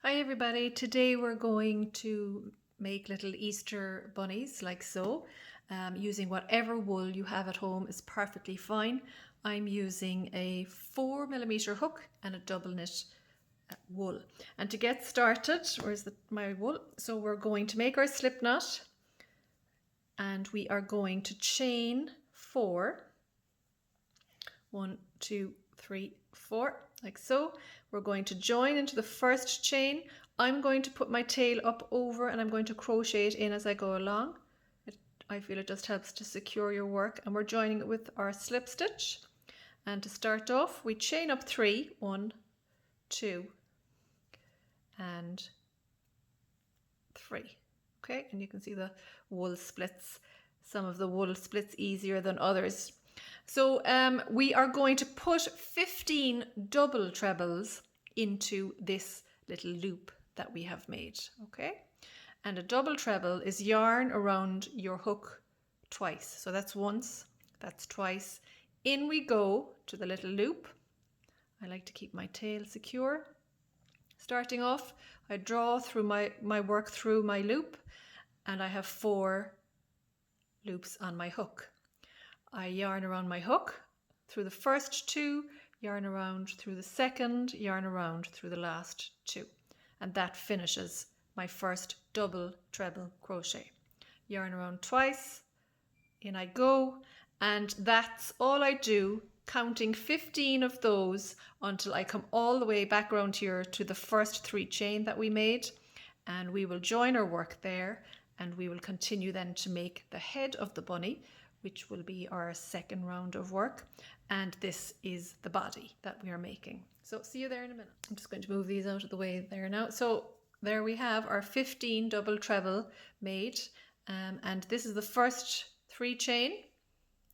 Hi everybody, today we're going to make little Easter bunnies like so. Using whatever wool you have at home is perfectly fine. I'm using a 4mm hook and a double knit wool. And to get started, where's my wool? So we're going to make our slip knot and we are going to chain 4. 1, 2, 3, 4, like so. We're going to join into the first chain. I'm going to put my tail up over and I'm going to crochet it in as I go along. I feel it just helps to secure your work, and we're joining it with our slip stitch. And to start off, we chain up 3, 1, 2, and 3. Okay, and you can see the wool splits. Some of the wool splits easier than others. So we are going to put 15 double trebles into this little loop that we have made, okay? And a double treble is yarn around your hook twice. So that's once, that's twice. In we go to the little loop. I like to keep my tail secure. Starting off, I draw through my work through my loop, and I have 4 loops on my hook. I yarn around my hook through the first 2, yarn around through the second, yarn around through the last 2. And that finishes my first double treble crochet. Yarn around twice, in I go, and that's all I do, counting 15 of those until I come all the way back around here to the first 3 chain that we made. And we will join our work there, and we will continue then to make the head of the bunny, which will be our second round of work. And this is the body that we are making. So see you there in a minute. I'm just going to move these out of the way there now. So there we have our 15 double treble made. And this is the first 3 chain.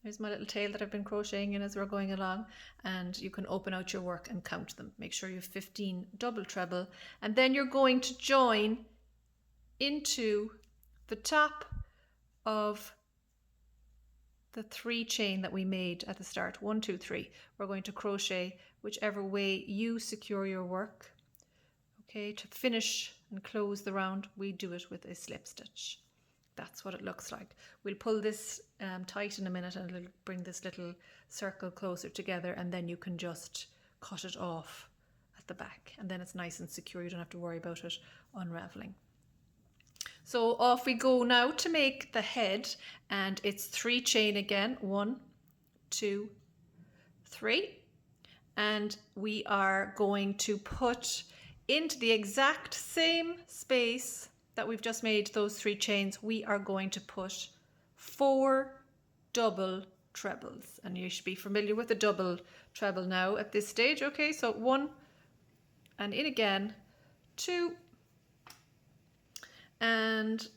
There's my little tail that I've been crocheting in as we're going along. And you can open out your work and count them. Make sure you have 15 double treble. And then you're going to join into the top of the 3 chain that we made at the start. 1, 2, 3. We're going to crochet whichever way you secure your work. Okay, to finish and close the round, we do it with a slip stitch. That's what it looks like. We'll pull this tight in a minute, and it'll bring this little circle closer together, and then you can just cut it off at the back, and then it's nice and secure. You don't have to worry about it unraveling. So off we go now to make the head, and it's 3 chain again. 1, 2, 3. And we are going to put into the exact same space that we've just made those 3 chains, we are going to put 4 double trebles. And you should be familiar with the double treble now at this stage. Okay, so 1 and in again, 2 and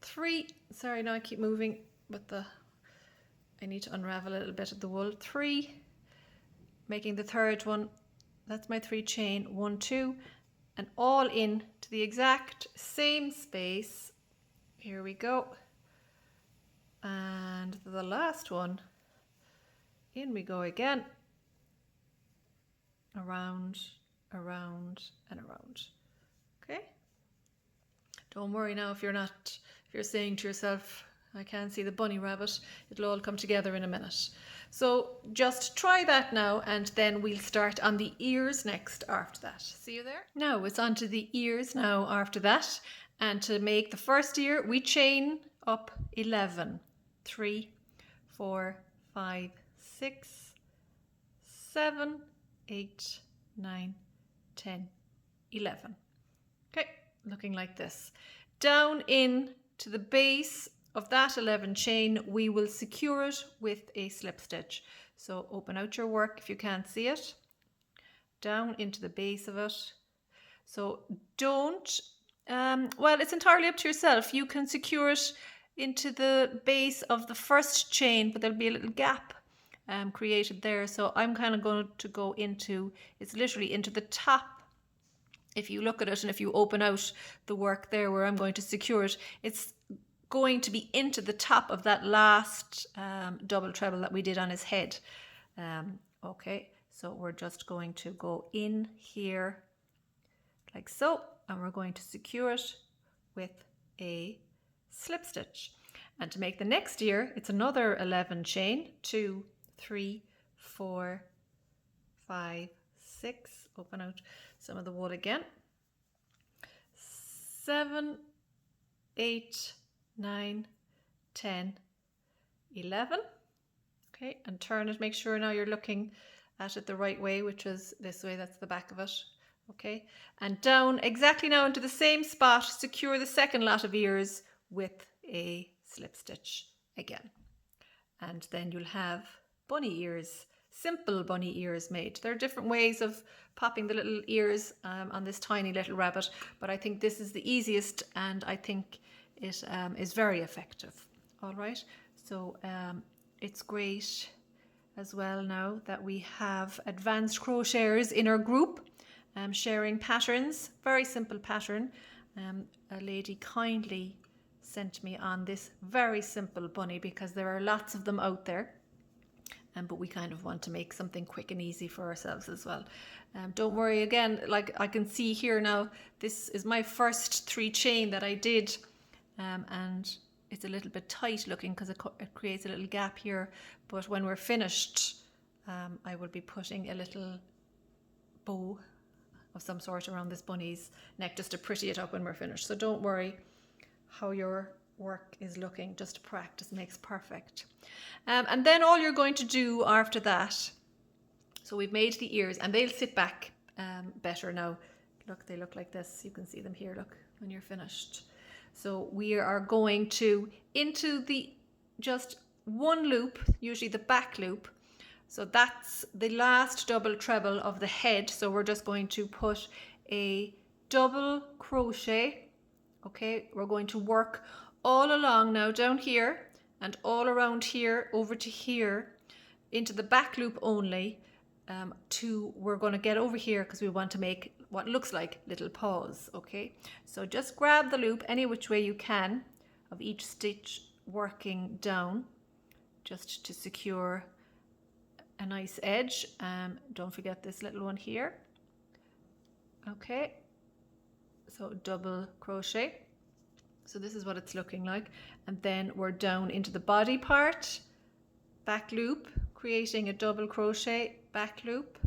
3. Sorry, now I keep moving with I need to unravel a little bit of the wool. 3, making the third one. That's my 3 chain. 1, 2, and all in to the exact same space. Here we go. And the last one, in we go again. Around, around, and around. Okay. Don't worry now if you're saying to yourself, I can't see the bunny rabbit. It'll all come together in a minute. So just try that now, and then we'll start on the ears next after that. See you there? Now it's on to the ears now after that. And to make the first ear, we chain up 11. 3, 4, 5, 6, 7, 8, 9, 10, 11. Okay, looking like this. Down in to the base of that 11 chain, we will secure it with a slip stitch. So open out your work if you can't see it. Down into the base of it. So don't, well, it's entirely up to yourself. You can secure it into the base of the first chain, but there'll be a little gap created there. So I'm kind of going to go into, it's literally into the top. If you look at it and if you open out the work there where I'm going to secure it, it's going to be into the top of that last double treble that we did on his head. Okay, so we're just going to go in here like so, and we're going to secure it with a slip stitch. And to make the next ear, it's another 11 chain, 2, 3, 4, 5, 6, open out some of the wool again, 7, 8, 9, 10, 11. Okay, and turn it, make sure now you're looking at it the right way, which is this way, that's the back of it. Okay, and down exactly now into the same spot, secure the second lot of ears with a slip stitch again. And then you'll have bunny ears, simple bunny ears made. There are different ways of popping the little ears on this tiny little rabbit, but I think this is the easiest, and I think it is very effective. All right, so it's great as well now that we have advanced crocheters in our group sharing patterns. Very simple pattern. A lady kindly sent me on this very simple bunny because there are lots of them out there, but we kind of want to make something quick and easy for ourselves as well. Don't worry, again, like I can see here now, this is my first 3 chain that I did, and it's a little bit tight looking because it creates a little gap here, but when we're finished I will be putting a little bow of some sort around this bunny's neck just to pretty it up when we're finished. So don't worry how your work is looking, just practice makes perfect. And then all you're going to do after that, so we've made the ears and they'll sit back better now. Look, they look like this. You can see them here, look, when you're finished. So we are going to into the just one loop, usually the back loop. So that's the last double treble of the head. So we're just going to put a double crochet. Okay, we're going to work all along now down here and all around here over to here into the back loop only. We're going to get over here because we want to make what looks like little paws. Okay, so just grab the loop any which way you can of each stitch, working down just to secure a nice edge. Don't forget this little one here. Okay, so double crochet. So this is what it's looking like, and then we're down into the body part, back loop, creating a double crochet, back loop.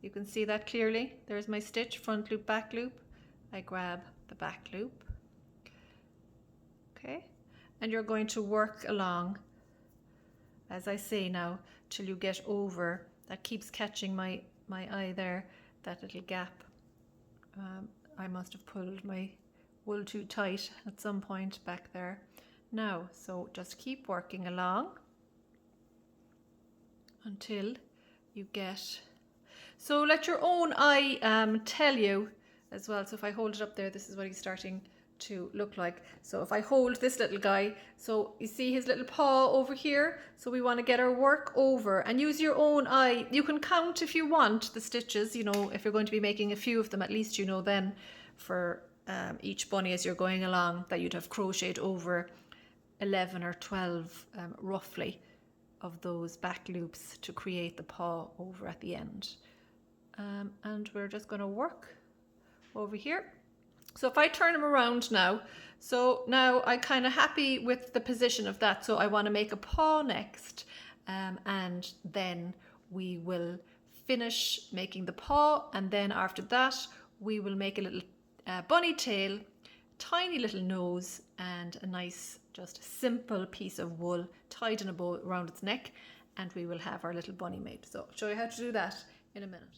You can see that clearly. There's my stitch, front loop, back loop. I grab the back loop. Okay, and you're going to work along, as I say now, till you get over. That keeps catching my eye there, that little gap. I must have pulled my wool too tight at some point back there. Now, so just keep working along until you get, so let your own eye tell you as well. So if I hold it up there, this is what he's starting to look like. So if I hold this little guy, so you see his little paw over here, so we want to get our work over and use your own eye. You can count if you want the stitches, you know, if you're going to be making a few of them, at least you know then for each bunny as you're going along that you'd have crocheted over 11 or 12 roughly of those back loops to create the paw over at the end. And we're just going to work over here. So if I turn them around now, so now I'm kind of happy with the position of that. So I want to make a paw next, and then we will finish making the paw, and then after that we will make a little bunny tail, tiny little nose, and a nice just simple piece of wool tied in a bow around its neck, and we will have our little bunny made. So I'll show you how to do that in a minute.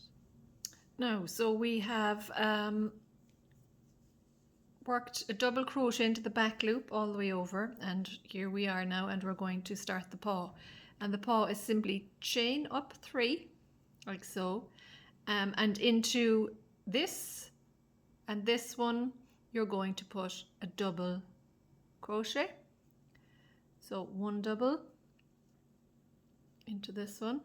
Now, so we have worked a double crochet into the back loop all the way over, and here we are now, and we're going to start the paw. And the paw is simply chain up 3 like so, and into this and this one you're going to put a double crochet. So 1 double into this one,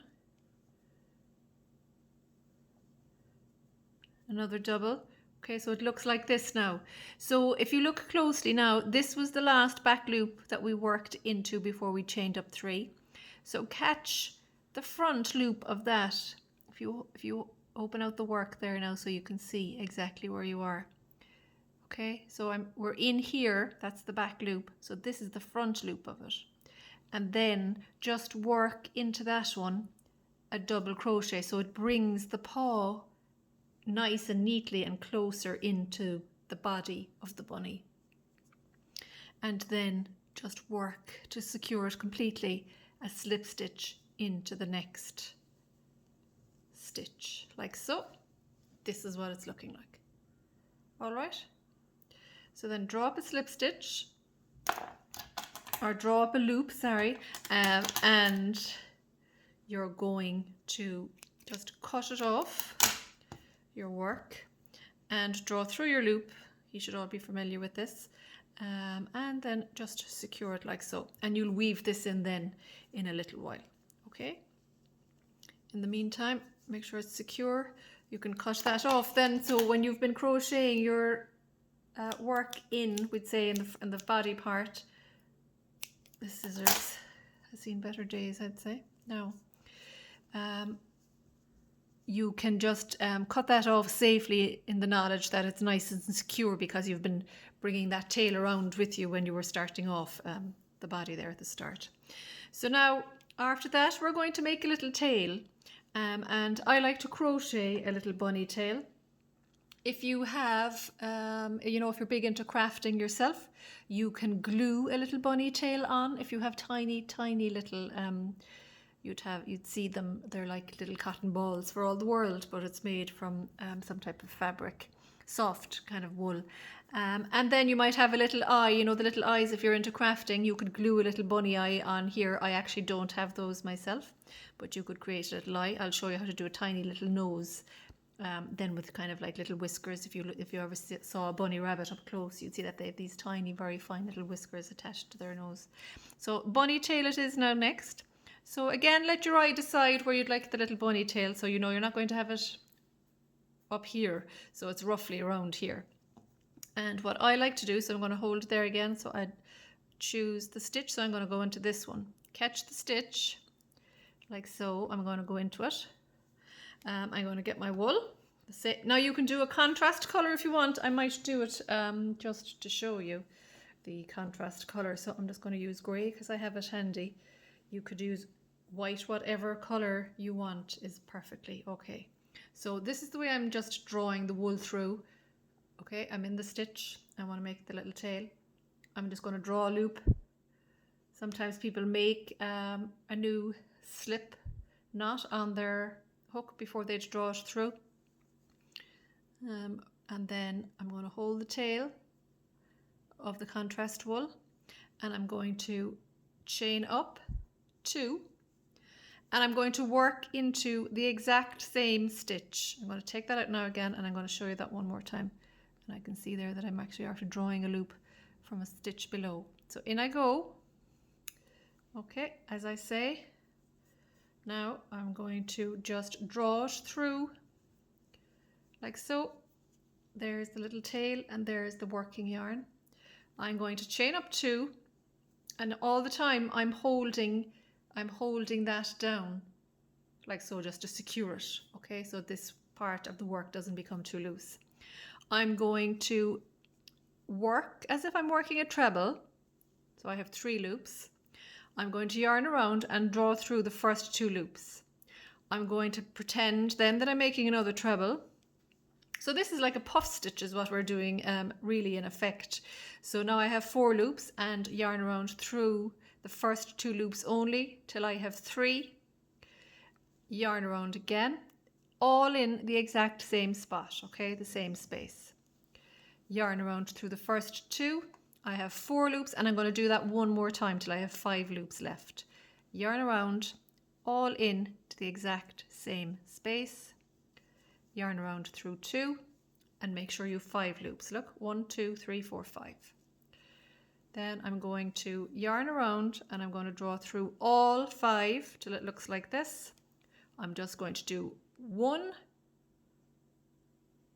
another double. Okay, so it looks like this now. So if you look closely now, this was the last back loop that we worked into before we chained up 3. So catch the front loop of that. If you open out the work there now so you can see exactly where you are. Okay, so we're in here, that's the back loop, so this is the front loop of it. And then just work into that one a double crochet, so it brings the paw nice and neatly and closer into the body of the bunny. And then just work to secure it completely, a slip stitch into the next stitch, like so. This is what it's looking like. All right. So then draw up a slip stitch, or draw up a loop, sorry, and you're going to just cut it off, your work, and draw through your loop. You should all be familiar with this. And then just secure it like so. And you'll weave this in then in a little while, okay? In the meantime, make sure it's secure. You can cut that off then, so when you've been crocheting your work in, we'd say in the body part, the scissors has seen better days, I'd say. Now, you can just cut that off safely in the knowledge that it's nice and secure, because you've been bringing that tail around with you when you were starting off the body there at the start. So now, after that, we're going to make a little tail, and I like to crochet a little bunny tail. If you have, you know, if you're big into crafting yourself, you can glue a little bunny tail on. If you have tiny, tiny little, you'd see them, they're like little cotton balls for all the world, but it's made from some type of fabric, soft kind of wool. And then you might have a little eye, you know, the little eyes, if you're into crafting, you could glue a little bunny eye on here. I actually don't have those myself, but you could create a little eye. I'll show you how to do a tiny little nose. Then with kind of like little whiskers. If you ever saw a bunny rabbit up close, you'd see that they have these tiny, very fine little whiskers attached to their nose. So bunny tail it is now next. So again, let your eye decide where you'd like the little bunny tail. So you know you're not going to have it up here. So it's roughly around here. And what I like to do, so I'm going to hold there again. So I choose the stitch. So I'm going to go into this one. Catch the stitch like so. I'm going to go into it. I'm going to get my wool. Now you can do a contrast color if you want. I might do it just to show you the contrast color. So I'm just going to use grey because I have it handy. You could use white, whatever color you want is perfectly okay. So this is the way I'm just drawing the wool through. Okay, I'm in the stitch. I want to make the little tail. I'm just going to draw a loop. Sometimes people make a new slip knot on their hook before they draw it through. And then I'm going to hold the tail of the contrast wool, and I'm going to chain up 2, and I'm going to work into the exact same stitch. I'm going to take that out now again, and I'm going to show you that one more time. And I can see there that I'm actually after drawing a loop from a stitch below. So in I go. Okay, as I say, now I'm going to just draw it through like so. There's the little tail and there's the working yarn. I'm going to chain up 2, and all the time I'm holding that down like so, just to secure it. Okay, so this part of the work doesn't become too loose. I'm going to work as if I'm working a treble. So I have 3 loops. I'm going to yarn around and draw through the first 2 loops. I'm going to pretend then that I'm making another treble. So this is like a puff stitch is what we're doing really in effect. So now I have 4 loops and yarn around through the first 2 loops only till I have 3. Yarn around again, all in the exact same spot, okay, the same space. Yarn around through the first 2. I have 4 loops, and I'm going to do that one more time till I have 5 loops left. Yarn around, all in to the exact same space. Yarn around through 2, and make sure you have 5 loops. Look, 1, 2, 3, 4, 5. Then I'm going to yarn around, and I'm going to draw through all 5 till it looks like this. I'm just going to do 1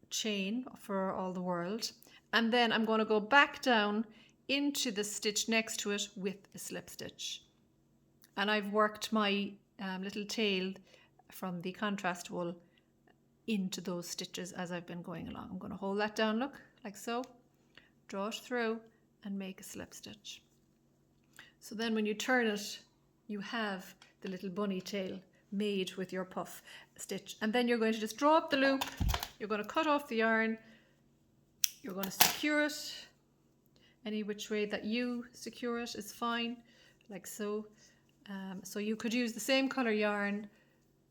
chain for all the world, and then I'm going to go back down into the stitch next to it with a slip stitch. And I've worked my little tail from the contrast wool into those stitches as I've been going along. I'm going to hold that down, look, like so, draw it through and make a slip stitch. So then when you turn it, you have the little bunny tail made with your puff stitch. And then you're going to just draw up the loop, you're going to cut off the yarn, you're going to secure it. Any which way that you secure it is fine, like so. So you could use the same colour yarn.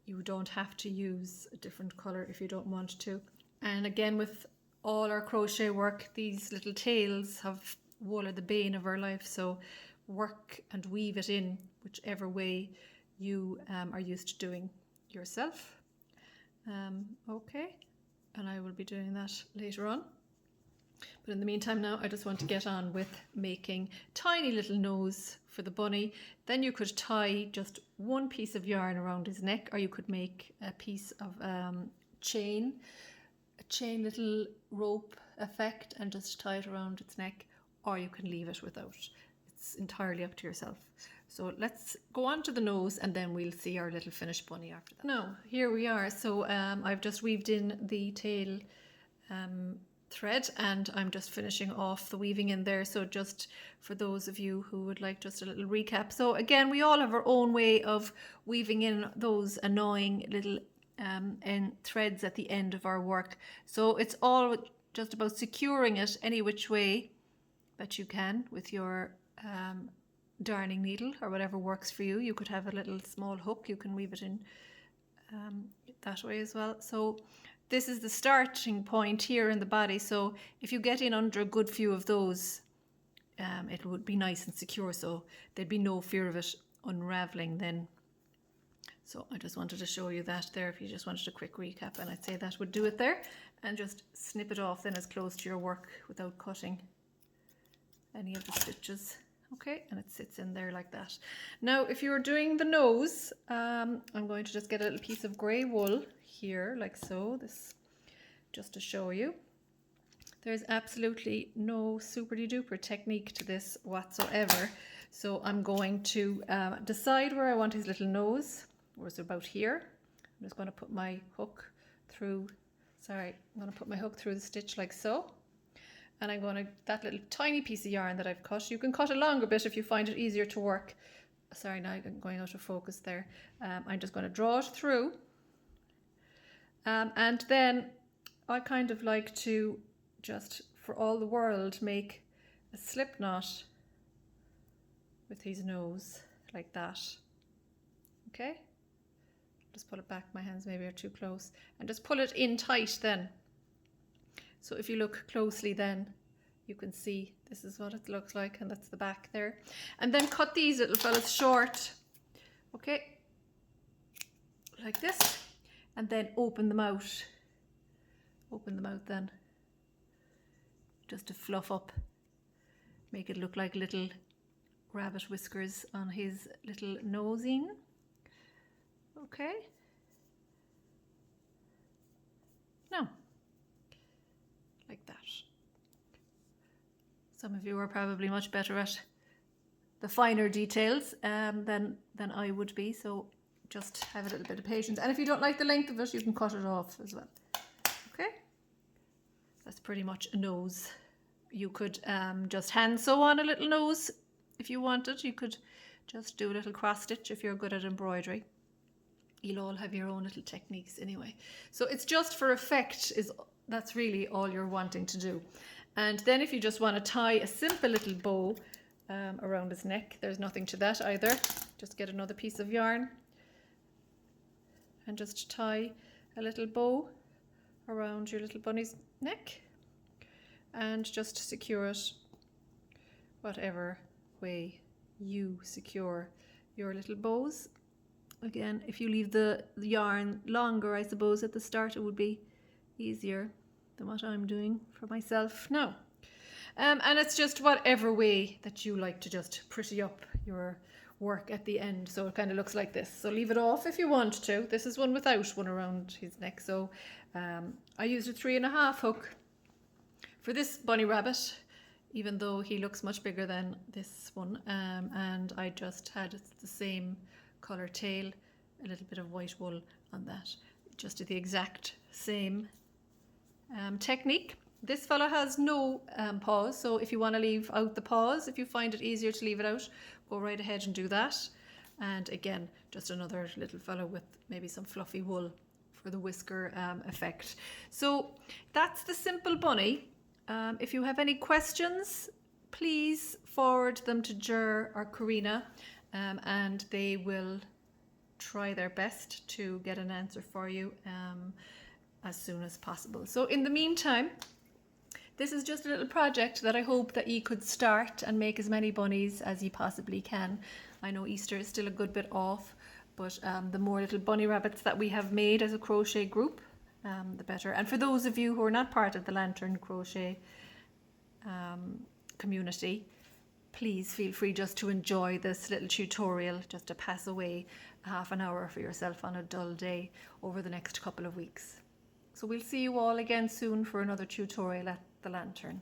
You don't have to use a different colour if you don't want to. And again, with all our crochet work, these little tails wool are the bane of our life. So work and weave it in whichever way you are used to doing yourself. Okay, and I will be doing that later on. But in the meantime now, I just want to get on with making tiny little nose for the bunny. Then you could tie just one piece of yarn around his neck, or you could make a piece of a chain little rope effect and just tie it around its neck, or you can leave it without. It's entirely up to yourself. So let's go on to the nose and then we'll see our little finished bunny after that. Now, here we are. So I've just weaved in the tail thread and I'm just finishing off the weaving in there. So just for those of you who would like just a little recap. So again, we all have our own way of weaving in those annoying little end threads at the end of our work. So it's all just about securing it any which way that you can with your darning needle or whatever works for you. You could have a little small hook, you can weave it in that way as well. So this is the starting point here in the body. So if you get in under a good few of those, it would be nice and secure, so there'd be no fear of it unraveling then. So I just wanted to show you that there, if you just wanted a quick recap, and I'd say that would do it there. And just snip it off then as close to your work without cutting any of the stitches. Okay, and it sits in there like that. Now, if you're doing the nose, I'm going to just get a little piece of grey wool here, like so, this just to show you. There's absolutely no super-duper technique to this whatsoever. So I'm going to decide where I want his little nose, or it's about here. I'm just going to put my hook through, I'm going to put my hook through the stitch like so. And I'm going to, that little tiny piece of yarn that I've cut, you can cut a longer bit if you find it easier to work. Sorry, now I'm going out of focus there. I'm just going to draw it through. And then I kind of like to just, for all the world, make a slip knot with his nose like that. Okay? Just pull it back, my hands maybe are too close. And just pull it in tight then. So if you look closely then, you can see this is what it looks like, and that's the back there. And then cut these little fellas short, okay, like this, and then open them out. Open them out then, just to fluff up, make it look like little rabbit whiskers on his little nosing. Okay. Now, like that. Some of you are probably much better at the finer details than I would be, so just have a little bit of patience. And if you don't like the length of it, you can cut it off as well. Okay, that's pretty much a nose. You could just hand sew on a little nose if you wanted. You could just do a little cross stitch if you're good at embroidery. You'll all have your own little techniques anyway. So it's just for effect, that's really all you're wanting to do. And then if you just want to tie a simple little bow around his neck, there's nothing to that either. Just get another piece of yarn and just tie a little bow around your little bunny's neck and just secure it whatever way you secure your little bows. Again, if you leave the yarn longer, I suppose at the start it would be easier than what I'm doing for myself now. And it's just whatever way that you like to just pretty up your work at the end. So it kind of looks like this. So leave it off if you want to. This is one without one around his neck. So I used a 3.5 hook for this bunny rabbit, even though he looks much bigger than this one. And I just had the same colour tail, a little bit of white wool on that. just do the exact same technique. This fella has no paws, so if you want to leave out the paws, if you find it easier to leave it out, go right ahead and do that. And again, just another little fella with maybe some fluffy wool for the whisker effect. So that's the simple bunny. If you have any questions, please forward them to Jer or Karina, and they will try their best to get an answer for you as soon as possible. So in the meantime, this is just a little project that I hope that you could start and make as many bunnies as you possibly can. I know Easter is still a good bit off, but the more little bunny rabbits that we have made as a crochet group, the better. And for those of you who are not part of the Lantern Crochet community, please feel free just to enjoy this little tutorial, just to pass away half an hour for yourself on a dull day over the next couple of weeks. So we'll see you all again soon for another tutorial at the Lantern.